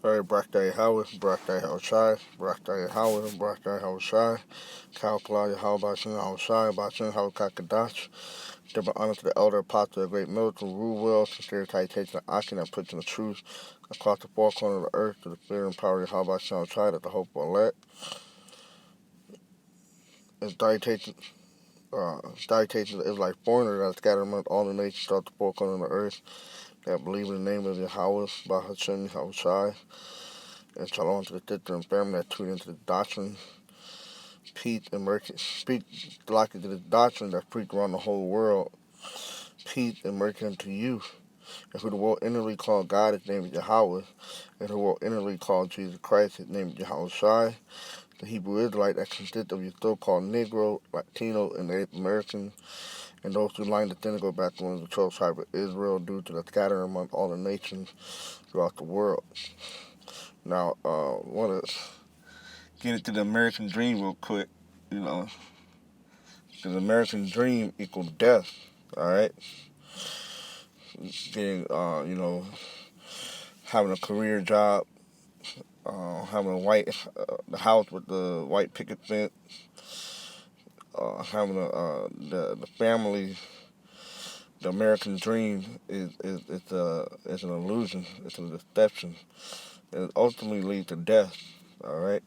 Barakdai Howard, Barakdai Howard Shai, Barakdai Howard, Barakdai Howard Shai, Kalkalaya Howard Bashin Howard Shai, Bashin Howard Kakadash, double honor to the elder apostle of the great military rule well, sincere citation of Akin that puts in the truth across the four corners of the earth to the fear and power of Howard Bashin Howard Shai that the hope will elect. It's salutations is like foreigners that are scattered among all the nations throughout the four corners of the earth that believe in the name of Yahweh, Bahashem, Yahweh Shai, and shalom to the sister and family that tune into the doctrine, peace and mercy, speak like to the doctrine that preach around the whole world, peace and mercy unto you, and who the world inwardly call God, his name is Yahweh, and who the world inwardly call Jesus Christ, his name is Yahweh Shai, the Hebrew Israelite that consists of your so-called Negro, Latino, and Native American, and those who line the synagogue back to one of the 12 tribes of Israel due to the scattering among all the nations throughout the world. Now, I want to get into the American dream real quick, because the American dream equals death, all right? Getting, having a career job, having the house with the white picket fence, having the family. The American dream is an illusion. It's a deception. It ultimately leads to death. All right.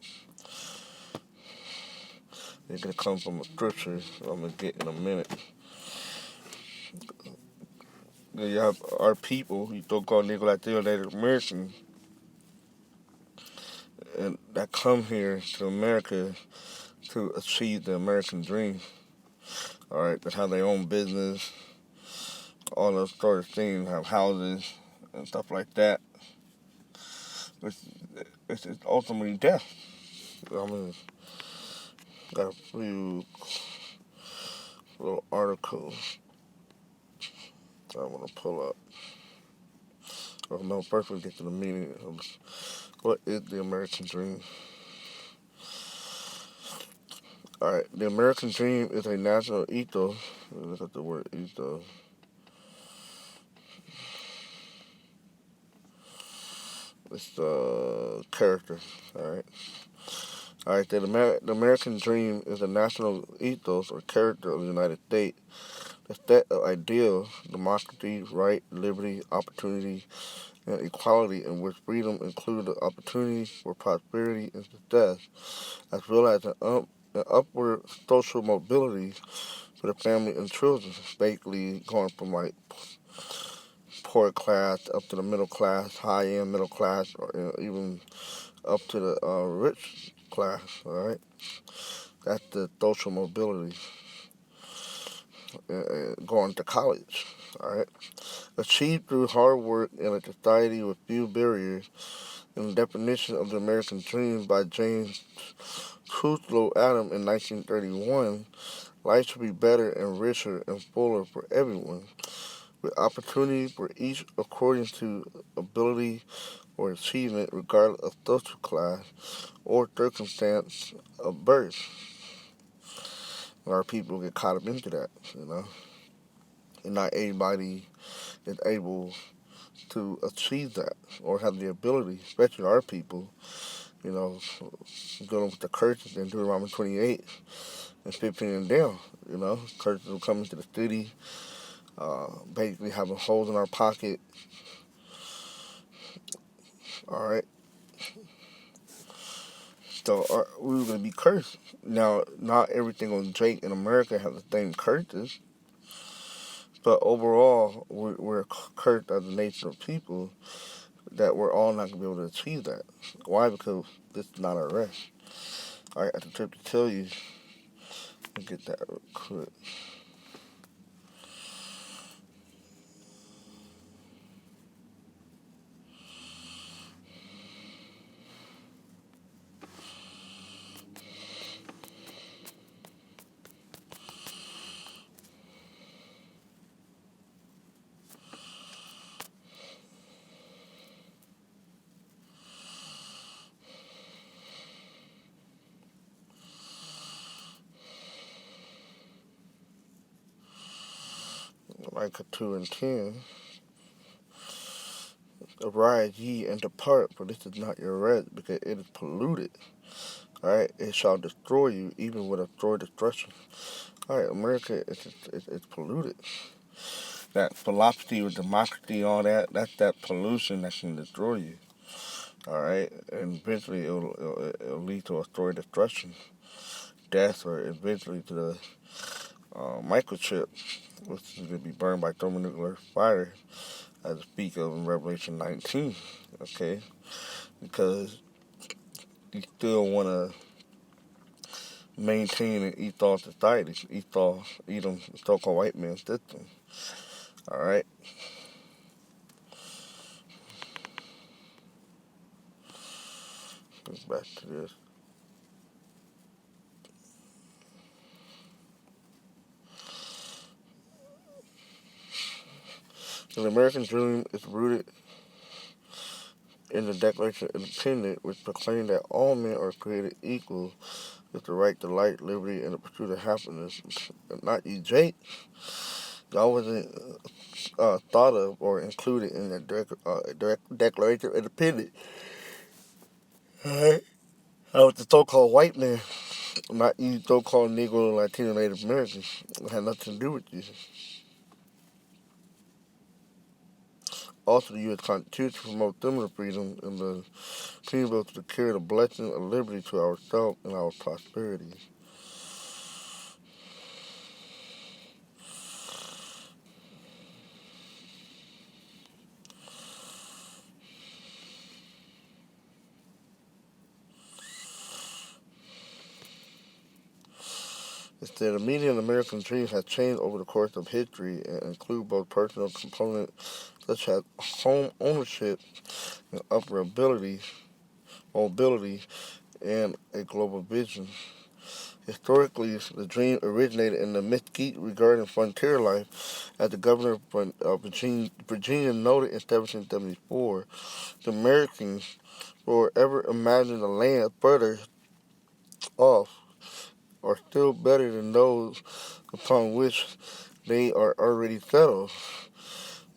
It's gonna come from a scripture. So I'm gonna get in a minute. Then you have our people. You don't call Negro Latino Native American, and that come here to America to achieve the American dream. All right. That have their own business. All those sort of things. Have houses and stuff like that. It's ultimately death. Got a few little articles I want to pull up. Oh no, first we get to the meaning of what is the American dream. Alright, the American dream is a national ethos. Look at the word ethos. It's the character. Alright, the American dream is a national ethos or character of the United States. The set of ideals, democracy, right, liberty, opportunity, and equality in which freedom includes the opportunity for prosperity and success, as well as an upward social mobility for the family and children, basically going from like poor class up to the middle class, high-end middle class, or even up to the rich class, all right? That's the social mobility, going to college, all right? Achieved through hard work in a society with few barriers, in the definition of the American dream by James Crusoe Adam in 1931, life should be better and richer and fuller for everyone, with opportunity for each according to ability or achievement regardless of social class or circumstance of birth. A lot of people get caught up into that, and not everybody is able to achieve that or have the ability, especially our people, dealing with the curses in Deuteronomy 28 and 15 and down. Curses will come into the city, basically having holes in our pocket. All right. So we were going to be cursed. Now, not everything on Drake in America has the same curses, but overall, we're cursed as a nation of people that we're all not going to be able to achieve that. Why? Because this is not our rest. All right, at the trip to tell you, let me get that real quick. Micah 2 and 10. Arise ye and depart, for this is not your rest, because it is polluted. Alright, it shall destroy you, even with a throw destruction. Alright, America is polluted. That philosophy with democracy, all that, that's that pollution that can destroy you. Alright, and eventually it'll lead to a throw destruction, death, or eventually to the microchip, which is going to be burned by thermonuclear fire, as I speak of in Revelation 19. Okay, because you still want to maintain an ethos society, even so-called white man's system. All right. Let's back to this. The American dream is rooted in the Declaration of Independence, which proclaimed that all men are created equal with the right to life, liberty, and the pursuit of happiness. Not you, Jake. Y'all wasn't thought of or included in the Declaration of Independence. Alright? I was the so-called white man, not you so-called Negro, Latino, Native Americans. It had nothing to do with you. Also, the U.S. Constitution promotes similar freedom and the people to carry the blessing of liberty to ourselves and our prosperity. Instead, the meaning of American dreams has changed over the course of history and include both personal components such as home ownership and upward mobility, and a global vision. Historically, the dream originated in the Mesquite regarding frontier life, as the governor of Virginia noted in 1774. The Americans will ever imagine a land further off are still better than those upon which they are already settled.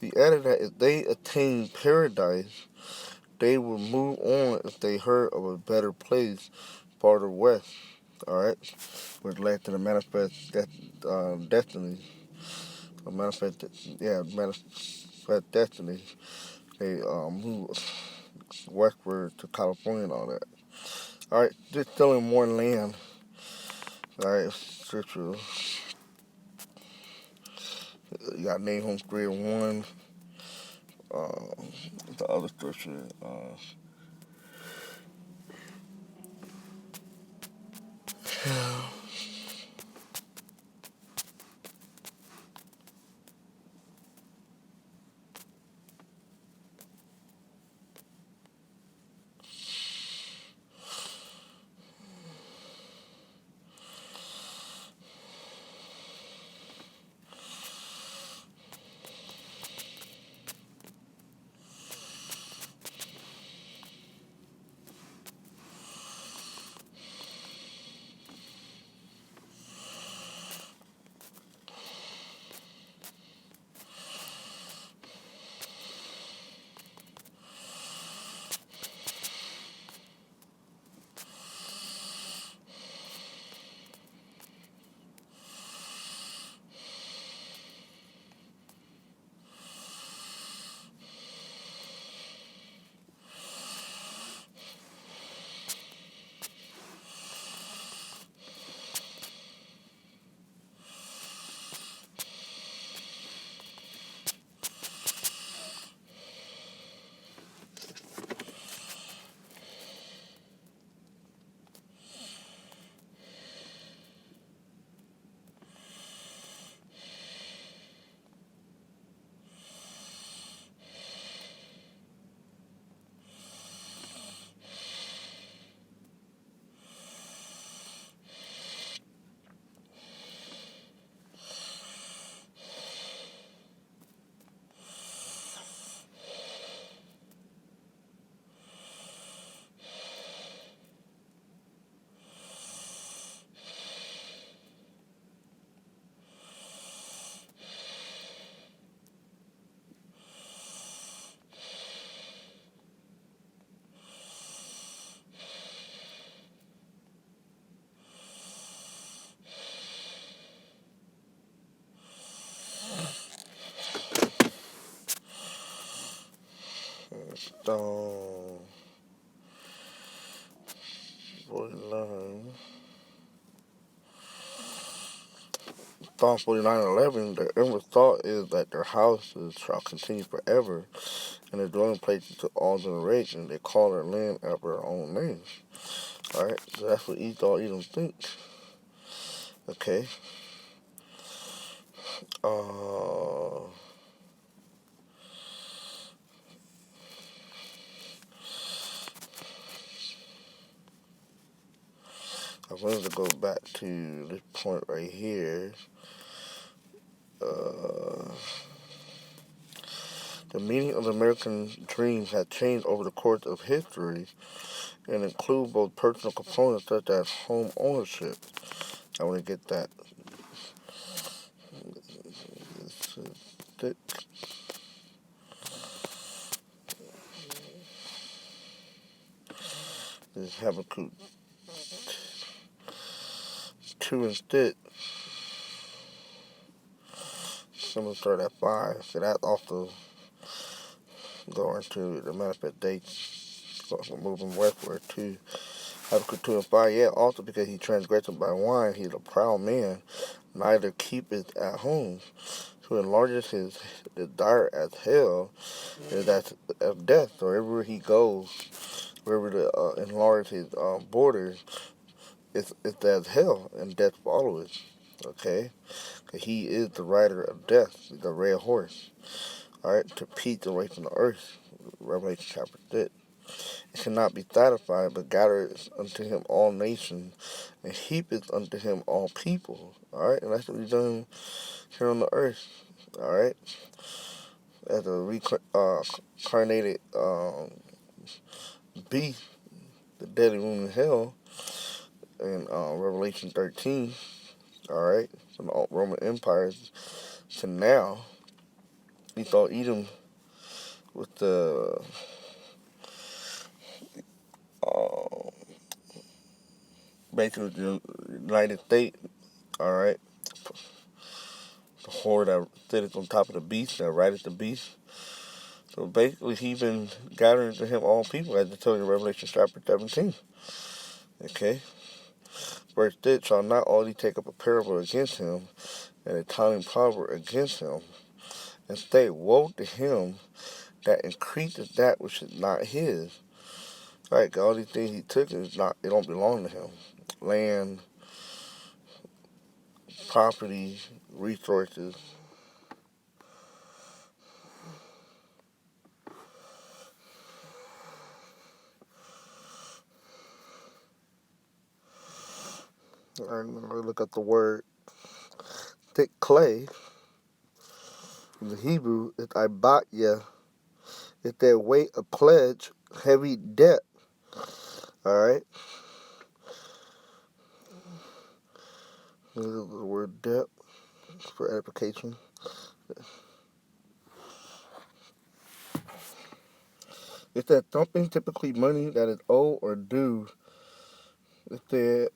He added that if they attain paradise, they will move on if they heard of a better place farther west. Alright? Which led to the destiny. Manifest destiny. They moved westward to California and all that. Alright, just selling more land. Alright, scripture. You got Nahum 3:1. The other scripture. 49. Psalm 49:11, the inward thought is that their houses shall continue forever, and their dwelling places to all generations. They call their land after their own names. Alright, so that's what Esau Edom thinks. Okay. I wanted to go back to this point right here. The meaning of the American dreams has changed over the course of history and include both personal components such as home ownership. I want to get that. This is Habakkuk 2 instead. Some will start at 5. So that's also going to the manifestation, moving westward to Habakkuk 2 and 5. Yeah, also because he transgressed by wine, he's a proud man, neither keepeth at home. Who enlarges his desire as hell, is that of death. So wherever he goes, wherever to enlarge his borders, it's as hell, and death follows. Okay? He is the rider of death, the red horse. Alright, to peak away from the earth. Revelation chapter 6. It cannot be satisfied, but gathereth unto him all nations, and heapeth unto him all people. Alright, and that's what he's doing here on the earth. Alright? As a reincarnated beast, the deadly wound in hell, in Revelation 13. Alright? From the Roman Empire to now. We thought Edom with the basically the United States, alright, the whore that sitteth on top of the beast, that rideth the beast. So basically, he been gathering to him all people, as I told you in Revelation chapter 17. Okay? Verse 6, shall not only take up a parable against him, and a telling proverb against him, and say, woe to him that increases that which is not his. Right, all these things he took is not, it don't belong to him. Land, property, resources. I'm going to look at the word thick clay. In the Hebrew, it's ibatya. It's their weight, a pledge, heavy debt. Alright? This is the word debt for edification. It's that something, typically money, that is owed or due. It's that,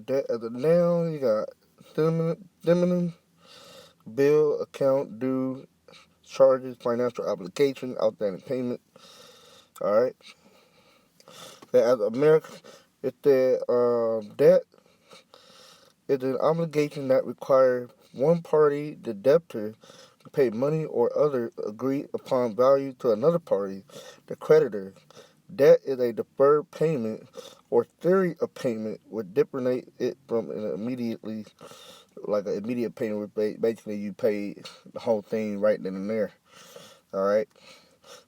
debt as a noun, you got feminine, bill, account, due, charges, financial obligation, outstanding payment. Alright? As America, it's the debt is an obligation that requires one party, the debtor, to pay money or other agreed upon value to another party, the creditor. Debt is a deferred payment or theory of payment, would differentiate it from an immediately, like an immediate payment. Basically, you pay the whole thing right then and there. All right,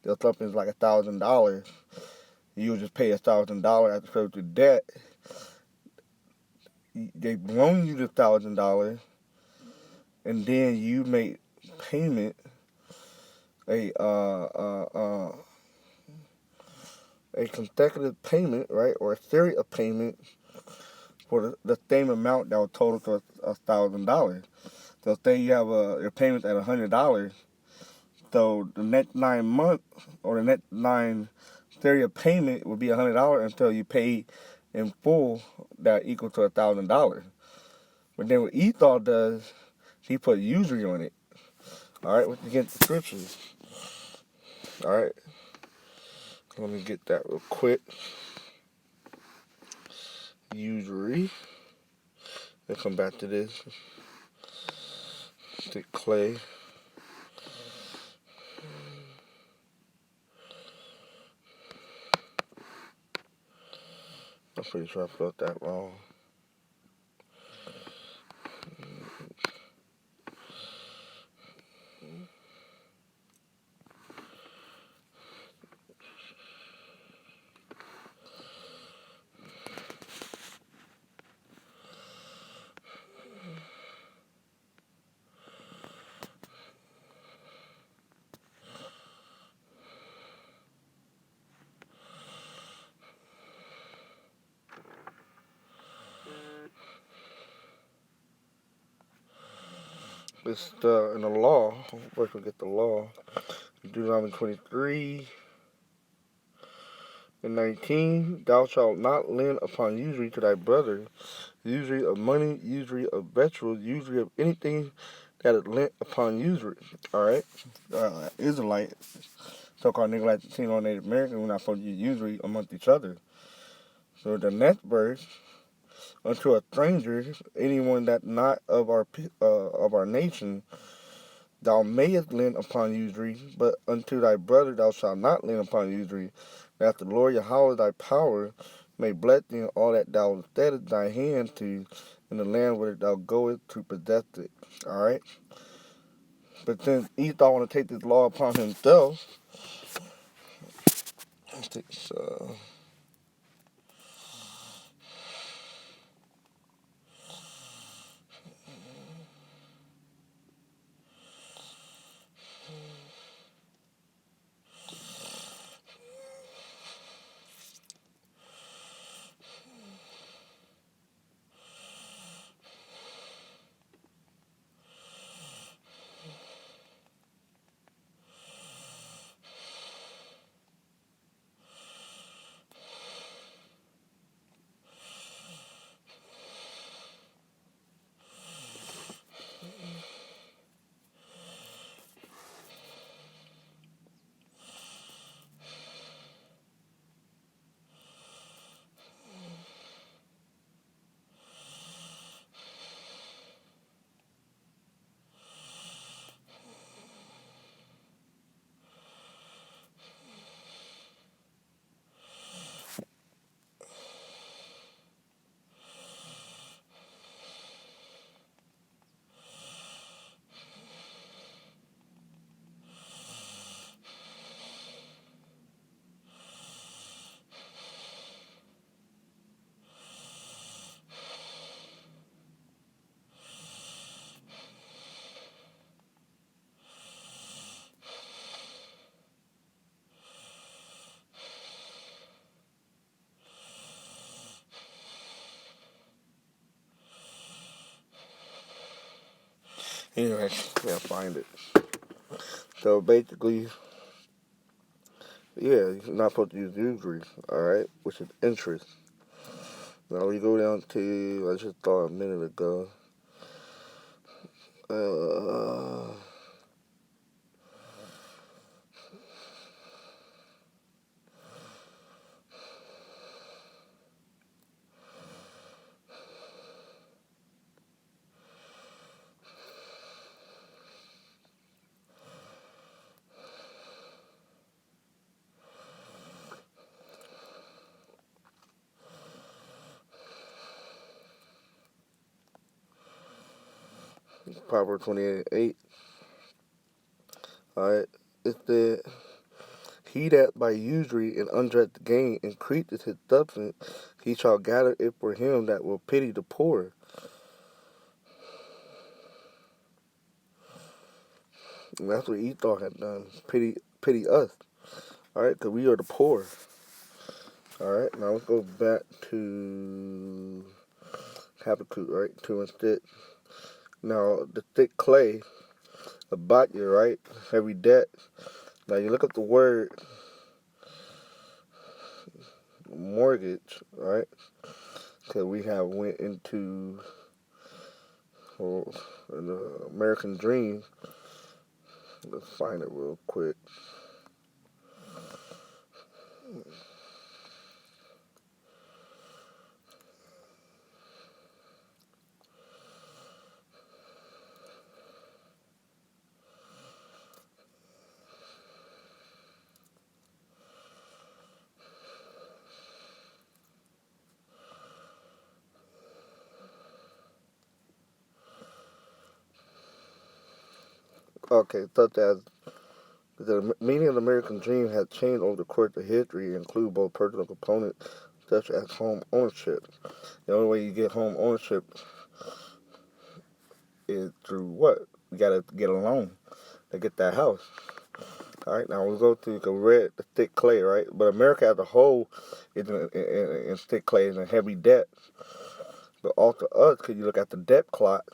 if something's like $1,000, you just pay $1,000 as opposed to debt. They loan you the $1,000, and then you make payment a consecutive payment, right, or a series of payments for the same amount that will total to $1,000. So say you have your payments at $100, so the next 9 months or the next 9 series of payment will be $100 until you pay in full that equal to $1,000. But then what Esau does, he put usury on it. All right, against the scriptures. All right, let me get that real quick. Usury. Let's come back to this. Stick clay. I'm pretty sure I spelled that wrong. It's in the law. First we get the law. Deuteronomy 23 and 19. Thou shalt not lend upon usury to thy brother, usury of money, usury of victuals, usury of anything that is lent upon usury. All right? Israelite, so-called nigga seen on Native American, we're not supposed to use usury amongst each other. So the next verse, unto a stranger, anyone that not of our nation, thou mayest lend upon usury, but unto thy brother thou shalt not lend upon usury, that the Lord Yahweh thy power may bless thee in all that thou settest thy hand to in the land where thou goest to possess it. Alright? But since Esau want to take this law upon himself, let's take this, anyway, yeah, find it. So basically, yeah, you're not supposed to use usury, alright, which is interest. Now we go down to, I just thought a minute ago, uh, Proverbs 28:8. Alright, it said, he that by usury and unjust gain increaseth his substance, he shall gather it for him that will pity the poor. And that's what Esau had done. Pity us. Alright, because we are the poor. Alright, now let's go back to Habakkuk, right? 2 and 6. Now, the thick clay, about you, right? Heavy debt. Now, you look up the word mortgage, right? Because we have went into Well, in the American Dream, let's find it real quick. Okay, such as the meaning of the American Dream has changed over the course of history and include both personal components such as home ownership. The only way you get home ownership is through what? You gotta get a loan to get that house. All right, now we go to the red, the thick clay, right? But America as a whole is in thick clay, is in heavy debt. But also us, because you look at the debt clock,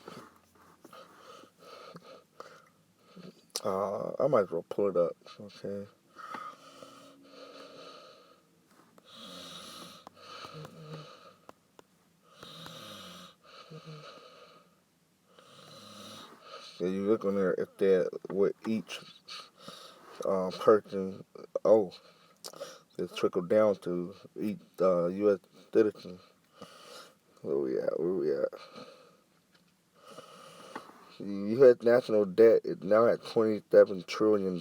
I might as well pull it up. Okay. So you look on there if they're with each person, oh, it's trickled down to each U.S. citizen. Where we at? Where we at? The U.S. national debt is now at $27 trillion.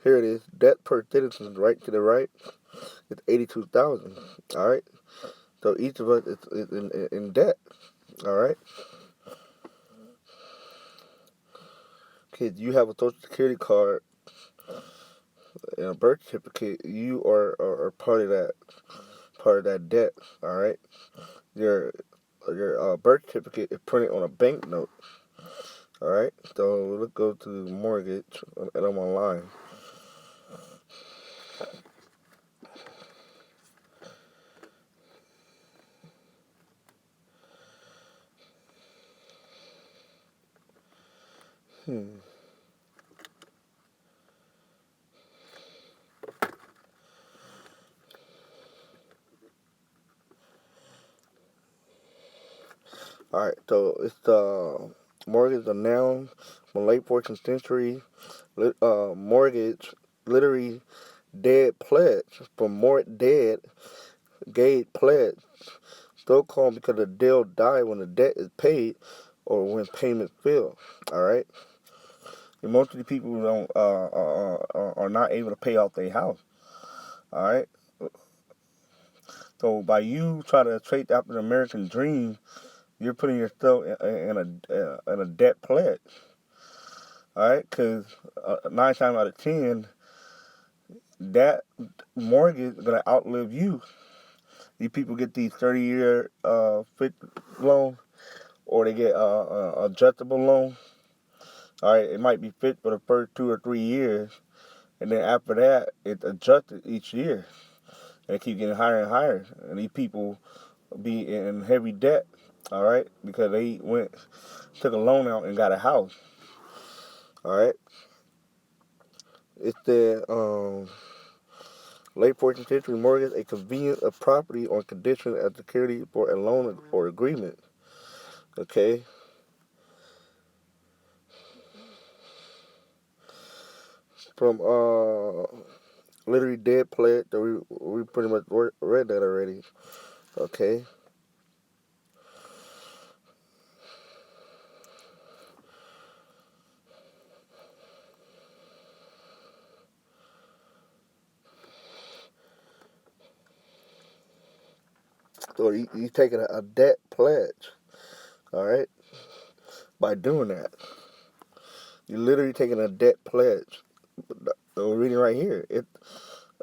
Here it is. Debt per citizen, right to the right, is 82,000. All right. So each of us is in debt. All right. Kids, you have a social security card and a birth certificate. You are part of that debt. All right. Your birth certificate is printed on a banknote. All right. So let's go to mortgage, and I'm online. Hmm. All right. So it's the mortgage is a noun from late 14th century. Mortgage, literally dead pledge from mort dead, gate pledge. Still called because the deal died when the debt is paid or when payments fail. All right. And most of the people don't are not able to pay off their house. All right. So by you trying to chase after the American dream, you're putting yourself in a debt pledge. All right, because 9 times out of 10, that mortgage is gonna outlive you. These people get these 30-year fixed loans, or they get adjustable loan. All right, it might be fixed for the first 2 or 3 years, and then after that, it's adjusted each year, and it keeps getting higher and higher. And these people be in heavy debt. All right, because they took a loan out and got a house. All right, it's the late 14th century mortgage, a conveyance of property on condition as security for a loan or agreement. Okay. From literally dead pledge that we pretty much read that already. Okay. So you taking a debt pledge. All right. By doing that, you're literally taking a debt pledge. So we're reading right here. It's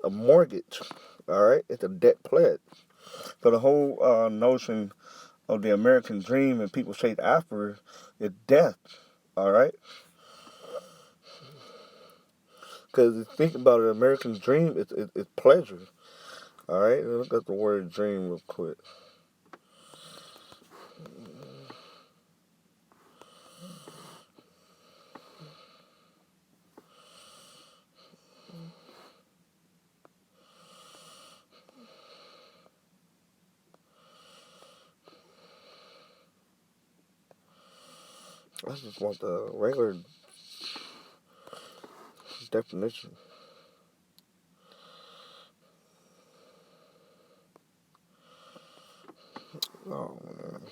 a mortgage. All right. It's a debt pledge. So the whole notion of the American dream and people chase after is death. All right. Because think about it, American dream is pleasure. All right. Look at the word dream real quick. I just want the regular definition. Oh man.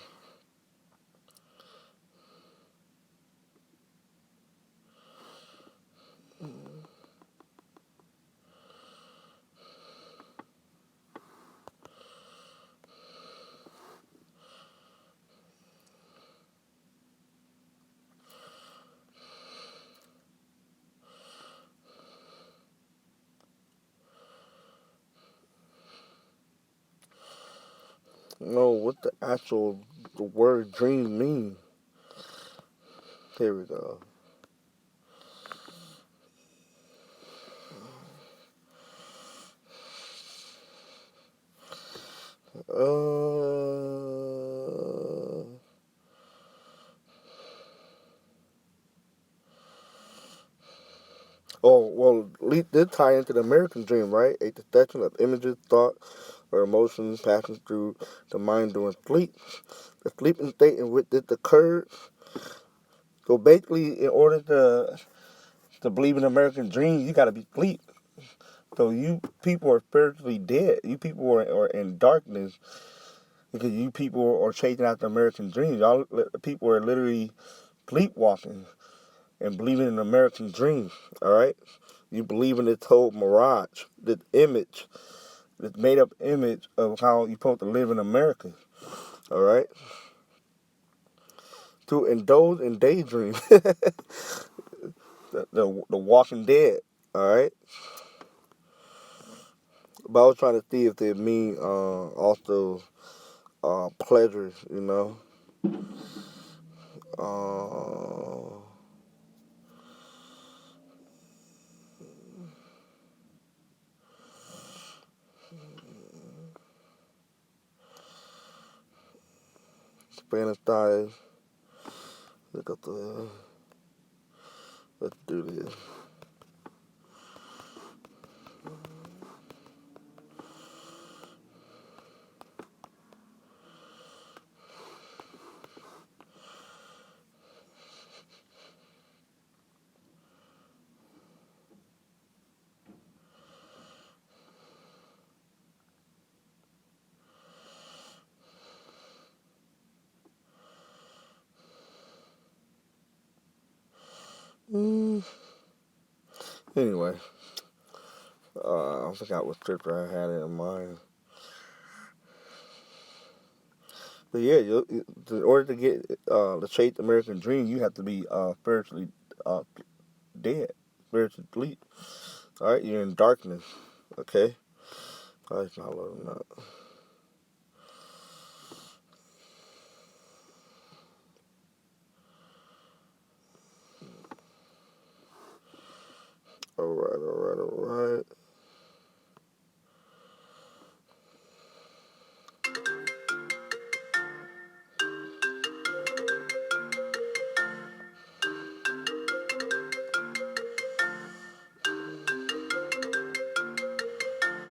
No, what the actual the word dream mean? Here we go. Uh, oh, well, did tie into the American dream, right? A succession of images, thought, or emotions passing through the mind during sleep. The sleeping state in which this occurs. So basically, in order to believe in the American dream, you got to be asleep. So you people are spiritually dead. You people are in darkness because you people are chasing after American dreams. Y'all people are literally sleepwalking and believing in American dreams. All right, you believe in this whole mirage, this image, this made up image of how you're supposed to live in America. All right, to indulge in daydream, the Walking Dead. All right, but I was trying to see if they mean also pleasures. You know. Uh, Spanish ties. Look at the. Let's do this. Mm. Anyway, I forgot what scripture I had in mind. But yeah, in order to get the chase American dream, you have to be spiritually uh, dead, spiritually asleep. All right, you're in darkness. Okay, all right, not loading up. All right, all right, all right.